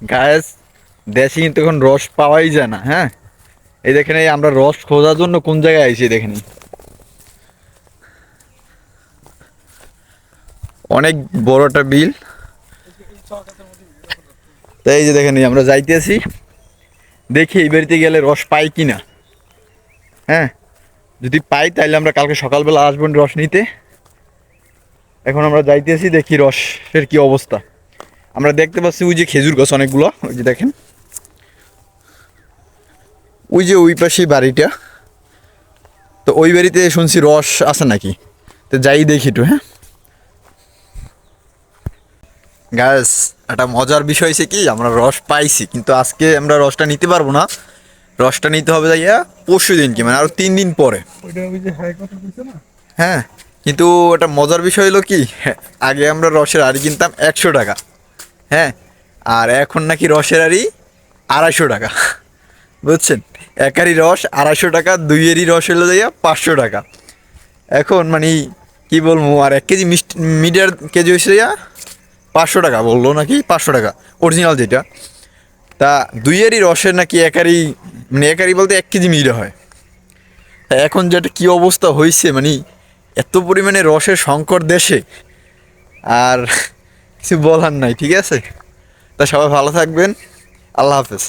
Guys, দেশে কিন্তু এখন রস পাওয়াই যায় না। হ্যাঁ, এই দেখেন, এই আমরা রস খোঁজার জন্য কোন জায়গায় আইছি দেখেন। অনেক বড় একটা বিল। তাই এই যে দেখেন, আমরা যাইতেছি, দেখি এই বাড়িতে গেলে রস পাই কিনা। হ্যাঁ, যদি পাই তাহলে আমরা কালকে সকালবেলা আসবেন রস নিতে। এখন আমরা যাইতেছি, দেখি রসের কি অবস্থা। আমরা দেখতে পাচ্ছি ওই যে খেজুর গাছ অনেকগুলো, ওই যে দেখেন, ওই যে ওই পাশেই বাড়িটা। তো ওই বাড়িতে শুনছি রস আছে নাকি, তো যাই দেখি একটু। হ্যাঁ গাছ, একটা মজার বিষয় হয়েছে কি, আমরা রস পাইছি কিন্তু আজকে আমরা রসটা নিতে পারবো না। রসটা নিতে হবে যাইয়া পরশু দিনকে, মানে আরো 3 দিন পরে। হ্যাঁ, কিন্তু একটা মজার বিষয় হলো কি, আগে আমরা রসের আড়ি কিনতাম 100 টাকা। হ্যাঁ, আর এখন নাকি রসের আড়ি 250 টাকা। বুঝছেন, একারই রস 250 টাকা, দুইয়েরই রস হলো যাইয়া 500 টাকা। এখন মানে কি বলবো, আর 1 কেজি মিষ্টি মিডিয়ার কেজি হয়েছে যাইয়া 500 টাকা বললো, নাকি 500 টাকা অরিজিনাল যেটা। তা দুইয়েরই রসের নাকি একারই, মানে একারই বলতে 1 কেজি মিলে হয়। তা এখন যেটা কি অবস্থা হয়েছে, মানে এত পরিমাণে রসের সংকট দেশে, আর কিছু বলার নাই। ঠিক আছে, তা সবাই ভালো থাকবেন। আল্লাহ হাফেজ।